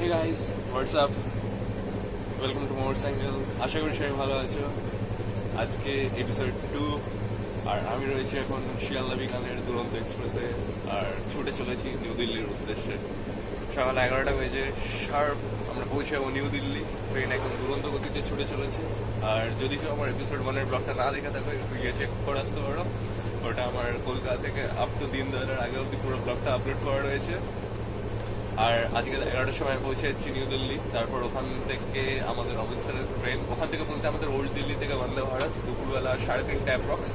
Hey guys, what's up? Welcome to motorcycle. আশা করি সবাই ভালো আছো। আজকে এপিসোড 2 আর আমি রয়েছি এখন শিয়ালদা বিকানের দুরন্ত এক্সপ্রেসে আর ছুটে চলেছি নিউ দিল্লির উদ্দেশ্যে। সকাল 11টা বেজে শার্প আমরা পৌঁছে যাবো নিউ দিল্লি। ট্রেন একদম দুরন্ত গতিতে ছুটে চলেছে। আর যদি কেউ আমার এপিসোড 1-এর ব্লগটা না দেখে থাকো একটু গিয়ে চেক করে আসতে পারো। ওটা আমার কলকাতা থেকে আপ টু দিন দয়ালের আগে অব্দি পুরো ব্লগটা আপলোড করা রয়েছে। আর আজকে 11টার সময় পৌঁছে যাচ্ছি নিউ দিল্লি। তারপর ওখান থেকে আমাদের অমৃতসরের ট্রেন, ওখান থেকে বলতে আমাদের ওল্ড দিল্লি থেকে বন্দে ভারত দুপুরবেলা 3:30 অ্যাপ্রক্স।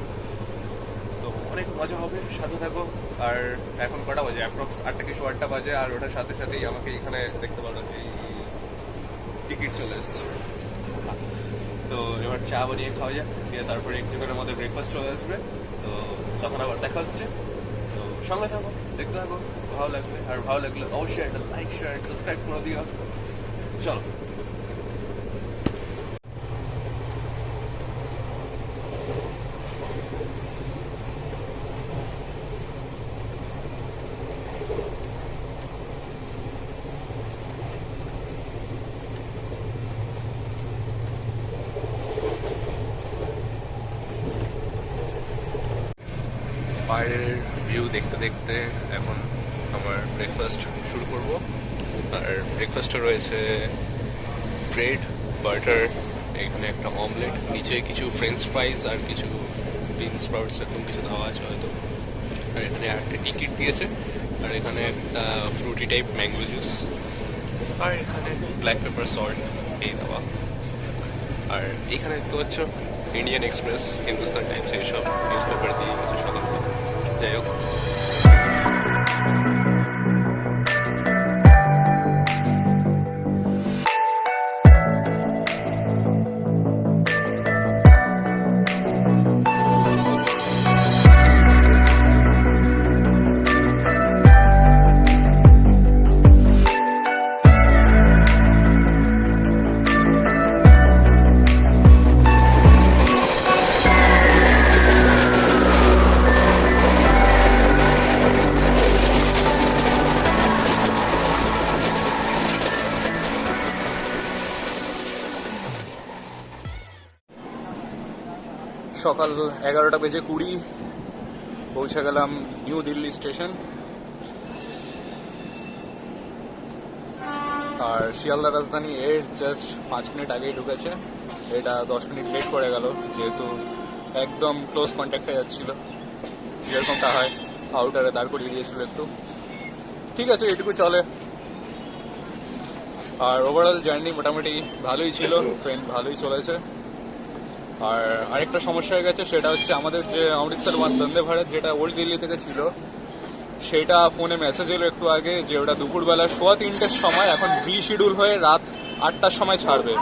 তো অনেক মজা হবে, সাথে থাকো। আর এখন কটা বাজে? অ্যাপ্রক্স 8টা কি 8টা বাজে। আর ওটার সাথে সাথেই আমাকে এখানে দেখতে পারো এই টিকিট চলে এসছে। তো এবার চা বানিয়ে খাওয়া যাক, দিয়ে তারপরে একটু করে আমাদের ব্রেকফাস্ট চলে আসবে। তো তখন আবার দেখা হচ্ছে। তো সঙ্গে থাকো, দেখতে থাকো, ভালো লাগবে। আর ভালো লাগলে অবশ্যই একটা লাইক শেয়ার সাবস্ক্রাইব করে দিও। চলো। বাইরের ভিউ দেখতে দেখতে এখন আমার ব্রেকফাস্ট শুরু করব। আর ব্রেকফাস্টে রয়েছে ব্রেড, বাটার, এখানে একটা অমলেট, নিচে কিছু ফ্রেঞ্চ ফ্রাইজ আর কিছু বিন স্প্রাউটস এরকম কিছু দেওয়া আছে হয়তো। আর এখানে একটা টিকিট দিয়েছে। আর এখানে একটা ফ্রুটি টাইপ ম্যাঙ্গো জুস। আর এখানে ব্ল্যাক পেপার সল্ট এই দেওয়া। আর এইখানে দেখতে পাচ্ছ ইন্ডিয়ান এক্সপ্রেস, হিন্দুস্তান টাইমস এইসব নিউজ পেপার দিয়ে গেছে সকাল। যাই হোক, সকাল 11:20 পৌঁছে গেলাম নিউ দিল্লি স্টেশন। আর শিয়ালদা রাজধানী এর জাস্ট 5 মিনিট আগেই ঢুকেছে। এটা 10 মিনিট লেট করে গেল, যেহেতু একদম ক্লোজ কন্ট্যাক্টে যাচ্ছিল, যেরকমটা হয়। আউটারে দাঁড় করিয়ে দিয়েছিল একটু। ঠিক আছে, এটুকু চলে। আর ওভারঅল জার্নি মোটামুটি ভালোই ছিল, ট্রেন ভালোই চলেছে। আর আরেকটা সমস্যা হয়ে গেছে, সেটা হচ্ছে আমাদের যে অমৃতসর বন্দে ভারত যেটা ওল্ড দিল্লি থেকে ছিল, সেটা ফোনে মেসেজ এলো একটু আগে যে ওটা দুপুরবেলা 3:15-র সময় এখন রিশিডিউল হয়ে রাত 8টার সময় ছাড়বে।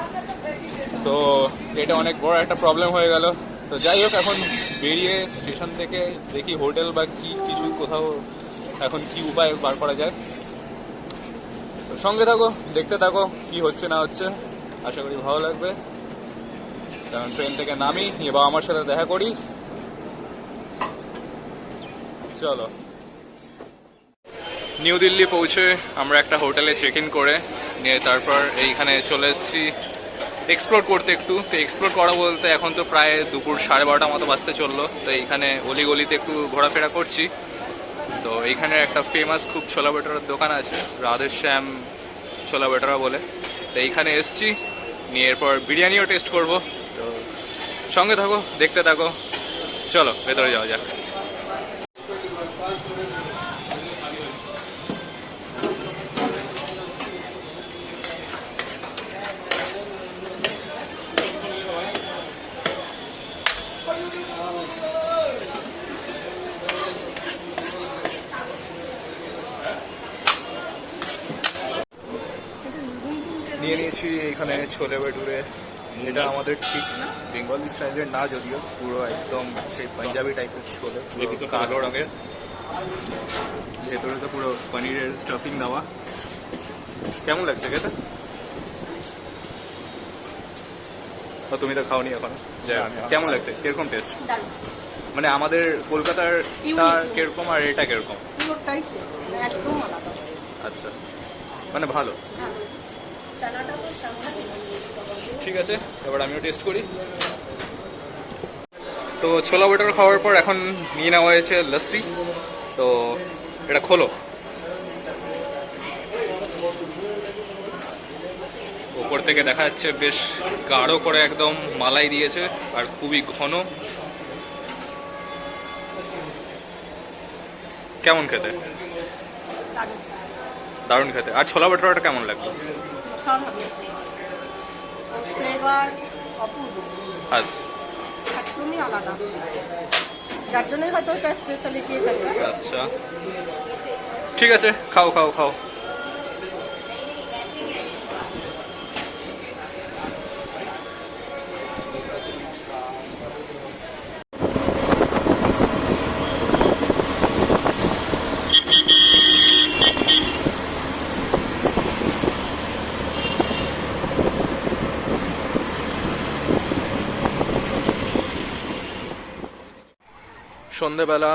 তো এটা অনেক বড় একটা প্রবলেম হয়ে গেল। তো যাই হোক, এখন বেরিয়ে স্টেশন থেকে দেখি হোটেল বা কি কিছু কোথাও এখন কি উপায় বার করা যায়। তো সঙ্গে থাকো, দেখতে থাকো কি হচ্ছে না হচ্ছে। আশা করি ভালো লাগবে। কারণ ট্রেন থেকে নামি এবার আমার সাথে দেখা করি। চলো। নিউ দিল্লি পৌঁছে আমরা একটা হোটেলে চেক ইন করে নিয়ে তারপর এইখানে চলে এসেছি এক্সপ্লোর করতে একটু। তো এক্সপ্লোর করা বলতে এখন তো প্রায় দুপুর 12:30 মতো বাজতে চললো। তো এইখানে অলিগলিতে একটু ঘোরাফেরা করছি। তো এইখানে একটা ফেমাস খুব ছোলা ভটোরার দোকান আছে, রাধেশ্যাম ছোলা ভটোরা বলে। তো এইখানে এসছি, নিয়ে এরপর বিরিয়ানিও টেস্ট করব। তো সঙ্গে থাকো, দেখতে থাকো। চলো ভেতরে যাওয়া যাক। নিয়ে নিয়েছি এখানে ছোলে ভটুরে। এটা আমাদের ঠিক বেঙ্গলি স্টাইলের না, যদিও পুরো একদম সেই পাঞ্জাবি টাইপের ছোলে, কালো রঙের। ভেতরে তো পুরো পনিরের স্টাফিং দেওয়া। কেমন লাগছে খেতে? তুমি তো খাওনি এখন। কেমন লাগছে, কিরকম টেস্ট? মানে আমাদের কলকাতার কিরকম আর এটা কিরকম? একদম আলাদা। আচ্ছা, মানে ভালো। ঠিক আছে, এবার আমিও টেস্ট করি। তো ছোলা বাটার খাওয়ার পর এখন নিয়ে নেওয়া হয়েছে লস্যি। তো এটা খোলো। ওপর থেকে দেখা যাচ্ছে বেশ গাঢ় করে একদম মালাই দিয়েছে আর খুবই ঘন। কেমন খেতে? দারুণ খেতে। আর ছোলা বাটারটা কেমন লাগলো? ফ্লেভার অপূর্ব, আচ্ছা একদমই আলাদা, যার জন্যই হয়তো এটা স্পেশালিটি এখানকার। আচ্ছা ঠিক আছে, খাও খাও খাও। সন্ধেবেলা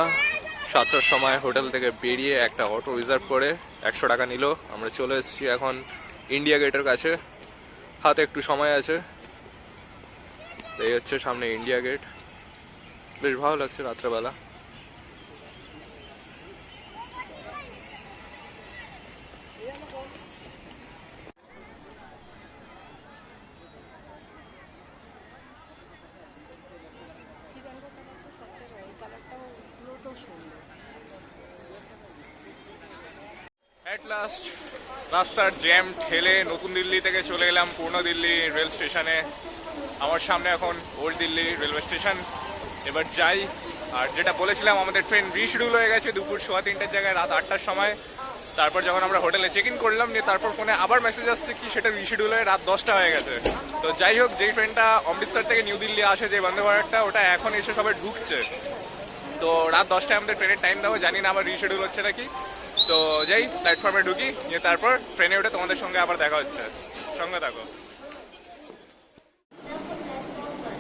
7টার সময় হোটেল থেকে বেরিয়ে একটা অটো রিজার্ভ করে 100 টাকা নিল। আমরা চলে এসেছি এখন ইন্ডিয়া গেটের কাছে। হাতে একটু সময় আছে। এই হচ্ছে সামনে ইন্ডিয়া গেট। বেশ ভালো লাগছে রাত্রেবেলা। অ্যাট লাস্ট রাস্তার জ্যাম ঠেলে নতুন দিল্লি থেকে চলে এলাম পুরনো দিল্লি রেল স্টেশনে। আমার সামনে এখন ওল্ড দিল্লি রেলওয়ে স্টেশন। এবার যাই। আর যেটা বলেছিলাম, আমাদের ট্রেন রিশিডিউল হয়ে গেছে দুপুর 3:15 জায়গায় রাত 8টার সময়। তারপর যখন আমরা হোটেলে চেক ইন করলাম, নিয়ে তারপর ফোনে আবার মেসেজ আসছে কি সেটা রিশিডিউল হয়ে রাত 10টা হয়ে গেছে। তো যাই হোক, যেই ট্রেনটা অমৃতসর থেকে নিউ দিল্লি আসে, যে বন্দে ভারতটা, ওটা এখন এসে সবাই ঢুকছে। তো রাত 10টায় আমাদের ট্রেনের টাইম দেবো, জানি না আবার রিশিডিউল হচ্ছে নাকি। তো যাই, প্ল্যাটফর্মে ঢুকি, নিয়ে তারপর ট্রেনে উঠে তোমাদের সঙ্গে আবার দেখা হচ্ছে। সঙ্গে থাকো।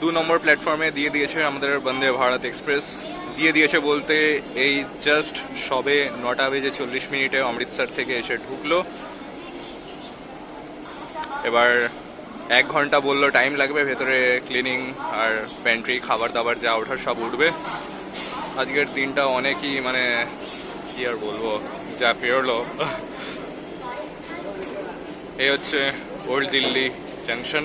2 নম্বর প্ল্যাটফর্মে দিয়ে দিয়েছে আমাদের বন্দে ভারত এক্সপ্রেস। দিয়ে দিয়েছে বলতে এই জাস্ট সবে 9:40 অমৃতসর থেকে এসে ঢুকলো। এবার 1 ঘন্টা বললো টাইম লাগবে, ভেতরে ক্লিনিং আর প্যান্ট্রি, খাবার দাবার যা ওঠার সব উঠবে। আজকের দিনটা অনেকই মানে কি আর বলবো, যা পেরোলো। এই হচ্ছে ওল্ড দিল্লি জাংশন।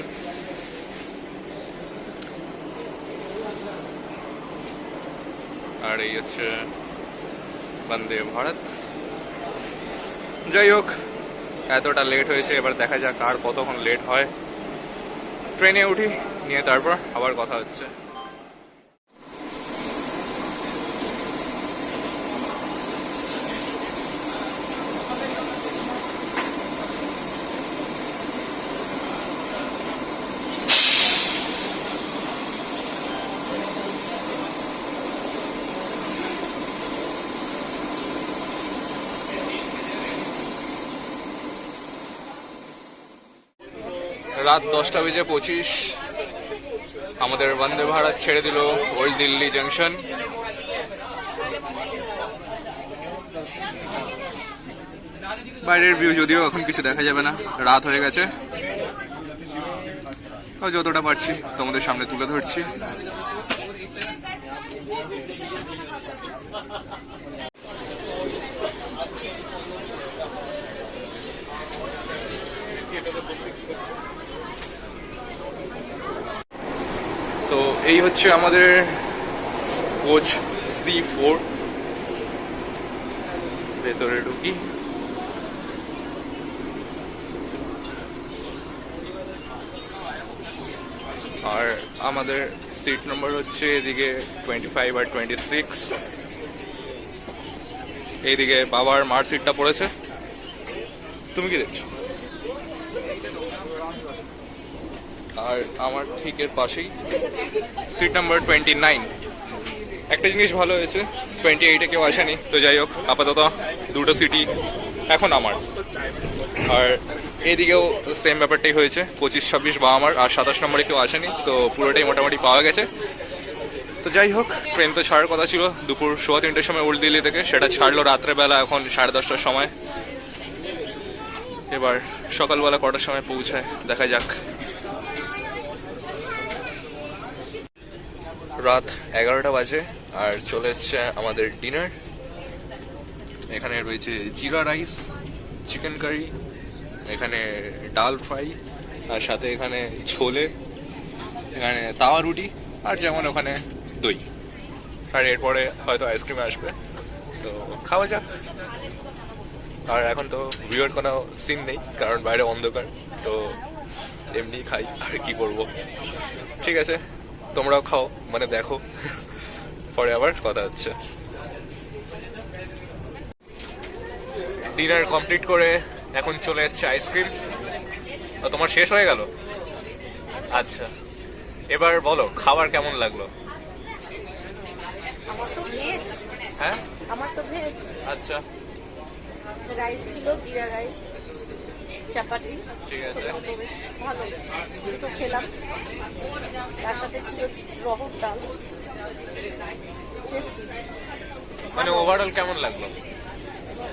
আর এই হচ্ছে বন্দে ভারত। যাই হোক, এতটা লেট হয়েছে, এবার দেখা যাক আর কতক্ষণ লেট হয়। ট্রেনে উঠি, নিয়ে তারপর আবার কথা হচ্ছে। রাত 10:25 আমাদের বন্দে ভারত ছেড়ে দিল ওল্ড দিল্লি জাংশন। বাইরের ভিউ যদিও এখন কিছু দেখা যাবে না, রাত হয়ে গেছে। যতটা পারছি তোমাদের সামনে তুলে ধরছি। তো এই হচ্ছে আমাদের কোচ C4। ভেতরে ঢুকি। আর আমাদের সিট নম্বর হচ্ছে এদিকে 25 আর 26। এইদিকে বাবার মার সিটটা পড়েছে। তুমি কি দেখছো? আর আমার ঠিক এর পাশেই সিট নাম্বার 29। একটা জিনিস ভালো হয়েছে, 28-এ কেউ আসেনি। তো যাই হোক, আপাতত দুটো সিটই এখন আমার। আর এদিকেও সেম ব্যাপারটাই হয়েছে, 25, 26 বা আমার, আর 27 নম্বরে কেউ আসেনি। তো পুরোটাই মোটামুটি পাওয়া গেছে। তো যাই হোক, ট্রেন তো ছাড়ার কথা ছিল দুপুর 3:15 সময় ওল্ড দিল্লি থেকে, সেটা ছাড়লো রাত্রেবেলা এখন 10:30টার সময়। এবার সকালবেলা কটার সময় পৌঁছায় দেখা যাক। রাত 11টা বাজে আর চলে এসছে আমাদের ডিনার। এখানে রয়েছে জিরা রাইস, চিকেন কারি, এখানে ডাল ফ্রাই, আর সাথে এখানে ছোলে, এখানে তাওয়া রুটি, আর যেমন ওখানে দই। আর এরপরে হয়তো আইসক্রিম আসবে, তো খাওয়া যাক। আর এখন তো ভিউয়ার কোনো সিন নেই কারণ বাইরে অন্ধকার, তো এমনি খাই আর কি করব। ঠিক আছে, তোমরাও খাও, মানে দেখো, পরে আবার কথা হচ্ছে। ডিনার কমপ্লিট করে এখন চলে এসছে আইসক্রিম। তোমার শেষ হয়ে গেল? আচ্ছা, এবার বলো খাবার কেমন লাগলো? আমার তো ভেজ। হ্যাঁ, আমার তো ভেজ। আচ্ছা, রাইস ছিল, জিরা রাইস, চাপাতি। ঠিক আছে। ভালো, তো খেলাম। তার সাথে ছিল রহর ডাল, টেস্টি। মানে ওভারঅল কেমন লাগলো?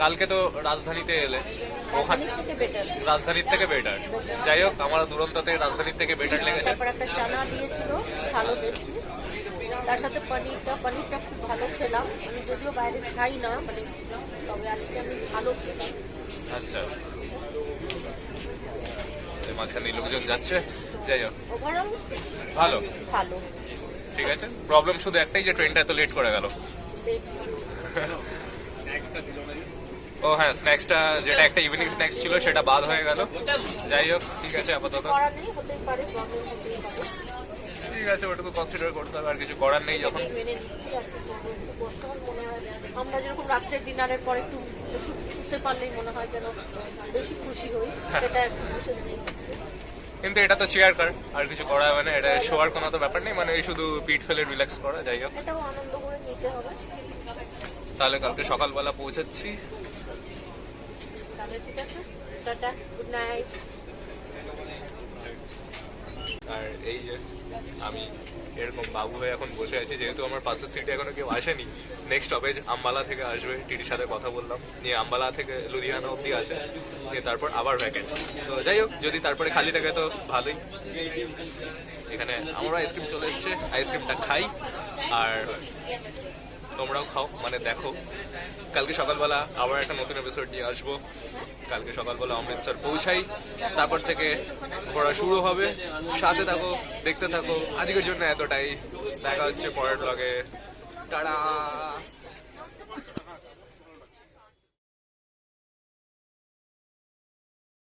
কালকে তো রাজধানীতে এলে, ওখানে থেকে বেটার। রাজধানীর থেকে বেটার। যাই হোক, আমার দুরন্ততে রাজধানীর থেকে বেটার লেগেছে। তারপর একটা চানা দিয়েছিল, ভালো টেস্টি। তার সাথে পনিরটা খুব ভালো খেলাম। আমি যদিও বাইরে খাই না, মানে তবে আজকে আমি ভালো খেলাম। আচ্ছা, এই মাঝখানে লোকজন যাচ্ছে। যাই হোক, ওভারঅল ভালো। ভালো। ঠিক আছে, প্রবলেম শুধু একটাই যে ট্রেনটা এত লেট করে গেল। ও হ্যাঁ, স্ন্যাক্সটা যেটা একটা ইভিনিং স্ন্যাক্স ছিল সেটা বাদ হয়ে গেল। যাই হোক, ঠিক আছে, আপাতত করার নেই, হতেই পারে, প্রবলেম হতেই পারে। ঠিক আছে, ওটুকু কনসিডার করতে হবে, আর কিছু করার নেই যখন। মেনে নিচ্ছি আর কি করবো, একটু কষ্ট হয় মনে হয়। আমরা যেরকম রাত্রের ডিনারের পরে একটু একটু শুতে পারলেই মনে হয় যেন বেশি খুশি হই, সেটা একটু বুঝে নিয়ে হচ্ছে। কিন্তু এটা তো চেয়ার কার, আর কিছু করা হবে না। এটা শোয়ার কোনো তো ব্যাপার নেই, মানে এই শুধু পিঠ ফেলে রিল্যাক্স করা। যাই হোক, এটাও আনন্দ করে নিতে হবে। তাহলে কালকে সকালবেলা পৌঁছাচ্ছি। তাহলে ঠিক আছে, টাটা, গুড নাইট। আর এই যে আমি এরকম বাবু হয়ে এখন বসে আছি, যেহেতু আমার পাশের সিটে এখনো কেউ আসেনি। নেক্সট স্টপেজ আম্বালা থেকে আসবে, টিটির সাথে কথা বললাম, নিয়ে আম্বালা থেকে লুধিয়ানা অব্দি আছে, নিয়ে তারপর আবার ভ্যাকেন্ট। তো যাই হোক, যদি তারপরে খালি থাকে তো ভালোই। এখানে আমারও আইসক্রিম চলে এসছে, আইসক্রিমটা খাই আর তোমরাও খাও, মানে দেখো। কালকে সকালবেলা আবার একটা নতুন এপিসোড নিয়ে আসবো। কালকে সকালবেলা অমৃতসর পৌঁছাই, তারপর থেকে ঘোরা শুরু হবে। সাথে থাকো, দেখতে থাকো। আজকের জন্য এতটাই, দেখা হচ্ছে পরের ব্লগে। টাটা।